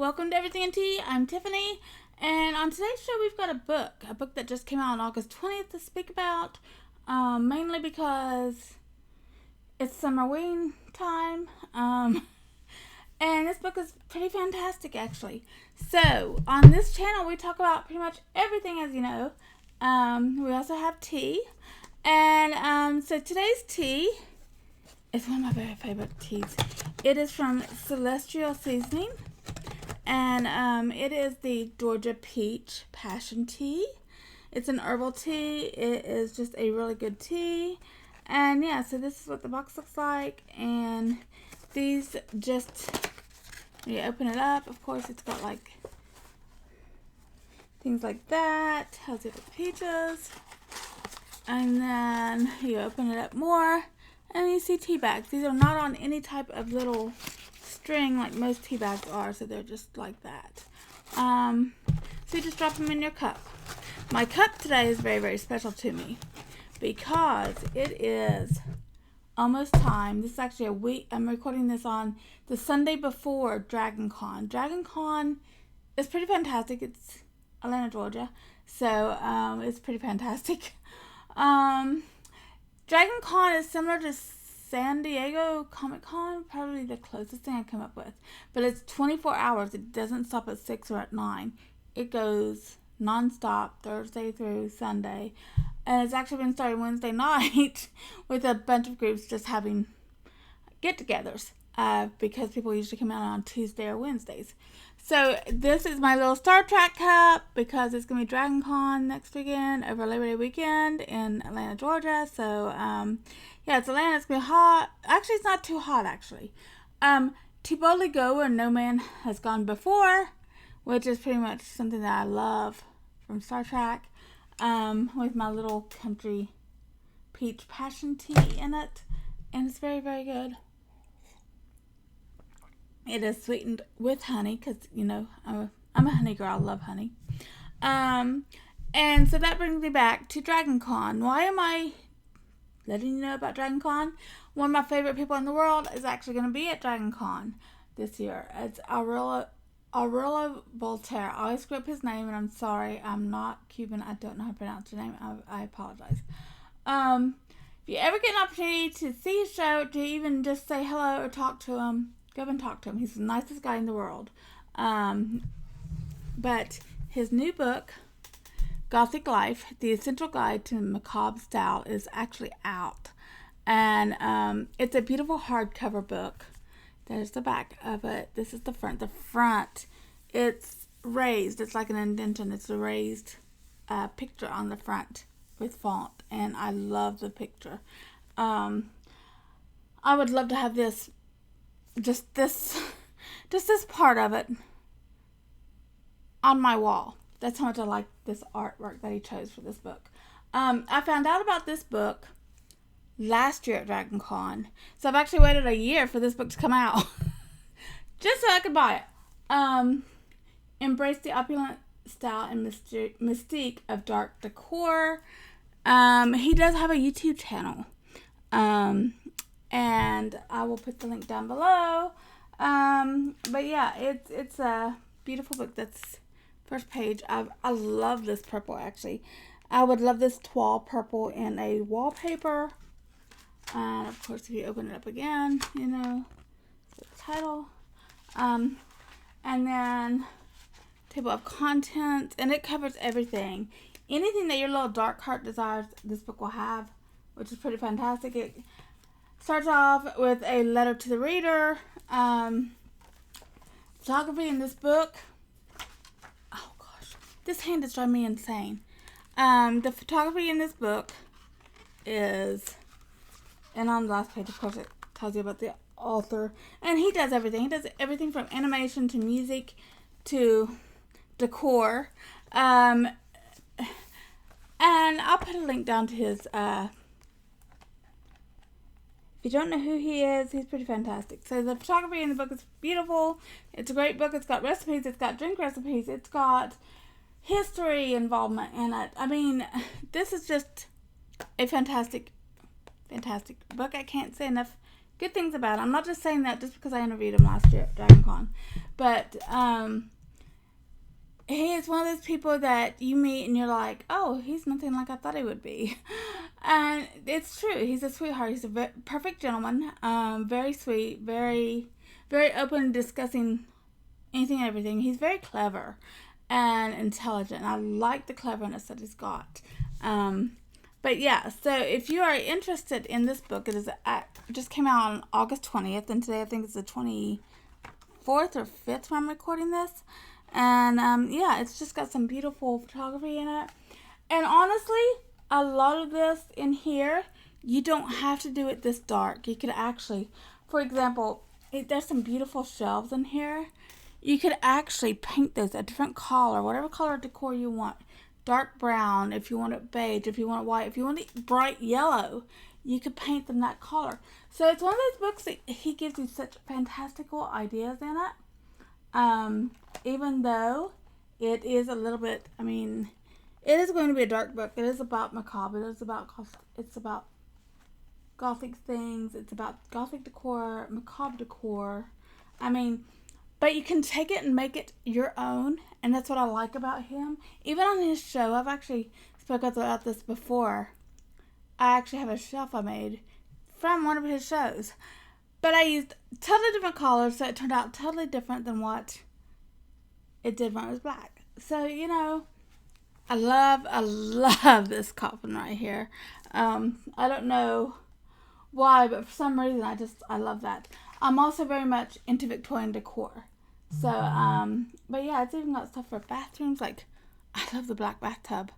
Welcome to Everything in Tea. I'm Tiffany, and on today's show we've got a book that just came out on August 20th to speak about, mainly because it's Summerween time, and this book is pretty fantastic actually. So, on this channel we talk about pretty much everything, as you know. We also have tea, and so today's tea is one of my very favorite teas. It is from Celestial Seasoning. And it is the Georgia Peach Passion Tea. It's an herbal tea. It is just a really good tea. And yeah, so this is what the box looks like. And these just, when you open it up, of course it's got like things like that. Tells you the peaches. And then you open it up more and you see tea bags. These are not on any type of little string like most tea bags are, so they're just like that. So you just drop them in your cup. My cup today is very, very special to me because it is almost time. This is actually a week. I'm recording this on the Sunday before Dragon Con. Dragon Con is pretty fantastic. It's Atlanta, Georgia, so it's pretty fantastic. Dragon Con is similar to San Diego Comic Con, probably the closest thing I come up with. But it's 24 hours. It doesn't stop at 6 or at 9. It goes non-stop Thursday through Sunday. And it's actually been started Wednesday night with a bunch of groups just having get-togethers because people usually come out on Tuesday or Wednesdays. So this is my little Star Trek cup because it's going to be Dragon Con next weekend over Labor Day weekend in Atlanta, Georgia. So, yeah, it's Atlanta. It's going to be hot. Actually, it's not too hot, actually. To boldly go where no man has gone before, which is pretty much something that I love from Star Trek, with my little country peach passion tea in it. And it's very, very good. It is sweetened with honey because, you know, I'm a honey girl. I love honey. And so that brings me back to Dragon Con. Why am I letting you know about Dragon Con? One of my favorite people in the world is actually going to be at Dragon Con this year. It's Aurelio Voltaire. I always screw up his name, and I'm sorry. I'm not Cuban. I don't know how to pronounce your name. I apologize. If you ever get an opportunity to see his show, to even just say hello or talk to him, go up and talk to him. He's the nicest guy in the world. But his new book, Gothic Life, The Essential Guide to Macabre Style, is actually out. And it's a beautiful hardcover book. There's the back of it. This is the front. The front, it's raised. It's like an indentation. It's a raised picture on the front with font. And I love the picture. I would love to have this just this part of it on my wall. That's how much I like this artwork that he chose for this book. I found out about this book last year at Dragon Con, so I've actually waited a year for this book to come out just so I could buy it. Embrace the opulent style and mystique of dark decor. He does have a YouTube channel. And I will put the link down below. But yeah, it's a beautiful book. That's first page. I love this purple, actually. I would love this toile purple in a wallpaper. And of course, if you open it up again, you know, the title. And then table of contents, and it covers everything. Anything that your little dark heart desires, this book will have, which is pretty fantastic. It starts off with a letter to the reader. Photography in this book. Oh gosh, this hand is driving me insane. The photography in this book is, and on the last page, of course, it tells you about the author. And he does everything. He does everything from animation to music to decor. And I'll put a link down to his. If you don't know who he is, he's pretty fantastic. So the photography in the book is beautiful. It's a great book. It's got recipes. It's got drink recipes. It's got history involvement in it. I mean, this is just a fantastic book. I can't say enough good things about him. I'm not just saying that just because I interviewed him last year at DragonCon. But he is one of those people that you meet and you're like, oh, he's nothing like I thought he would be. And it's true. He's a sweetheart. He's a perfect gentleman. Very sweet. Very, very open, discussing anything and everything. He's very clever and intelligent. I like the cleverness that he's got. But yeah, so if you are interested in this book, it just came out on August 20th, and today I think it's the 24th or 5th when I'm recording this. And yeah, it's just got some beautiful photography in it. And honestly, a lot of this in here, you don't have to do it this dark. You could actually, for example, there's some beautiful shelves in here. You could actually paint those a different color, whatever color decor you want. Dark brown, if you want it beige, if you want it white, if you want it bright yellow, you could paint them that color. So it's one of those books that he gives you such fantastical ideas in it. Even though it is a little bit, I mean, it is going to be a dark book. It is about macabre. It's about Gothic things. It's about Gothic decor, macabre decor. I mean, but you can take it and make it your own, and that's what I like about him. Even on his show, I've actually spoken about this before. I actually have a shelf I made from one of his shows. But I used totally different colors, so it turned out totally different than what it did when it was black. So, you know, I love this coffin right here. I don't know why, but for some reason I love that. I'm also very much into Victorian decor. So, but yeah, it's even got stuff for bathrooms. Like, I love the black bathtub.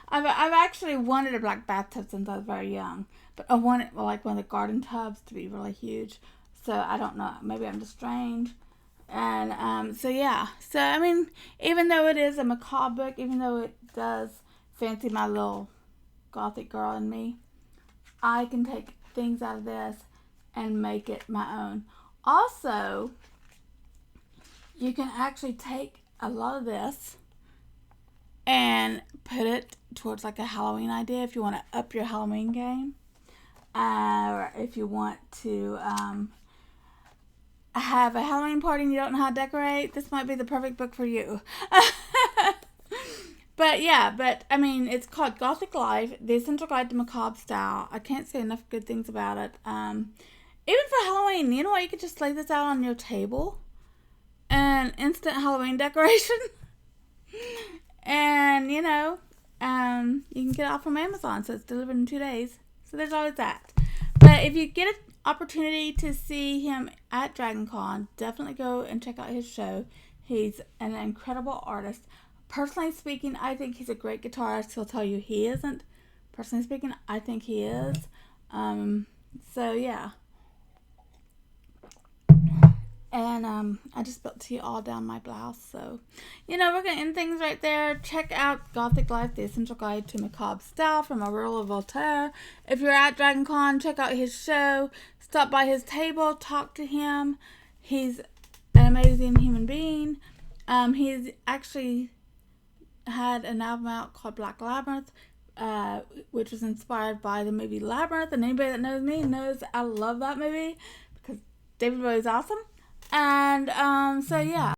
I've actually wanted a black bathtub since I was very young. But I want it like one of the garden tubs to be really huge. So, I don't know. Maybe I'm just strange. And, so yeah. So, I mean, even though it is a macabre book, even though it does fancy my little Gothic girl in me, I can take things out of this and make it my own. Also, you can actually take a lot of this and put it towards like a Halloween idea if you want to up your Halloween game. Or if you want to have a Halloween party and you don't know how to decorate, this might be the perfect book for you. But yeah, I mean, it's called Gothic Life, The Essential Guide to Macabre Style. I can't say enough good things about it. Even for Halloween, you know what? You could just lay this out on your table. An instant Halloween decoration. And, you know, you can get it off from Amazon, so it's delivered in 2 days. So there's always that. But if you get an opportunity to see him at DragonCon, definitely go and check out his show. He's an incredible artist. Personally speaking, I think he's a great guitarist. He'll tell you he isn't. Personally speaking, I think he is. So, yeah. And I just spilled tea all down my blouse. So, you know, we're going to end things right there. Check out Gothic Life, The Essential Guide to Macabre Style from Aurora Voltaire. If you're at DragonCon, check out his show. Stop by his table. Talk to him. He's an amazing human being. He's actually had an album out called Black Labyrinth, which was inspired by the movie Labyrinth. And anybody that knows me knows I love that movie because David Bowie's awesome. And so yeah.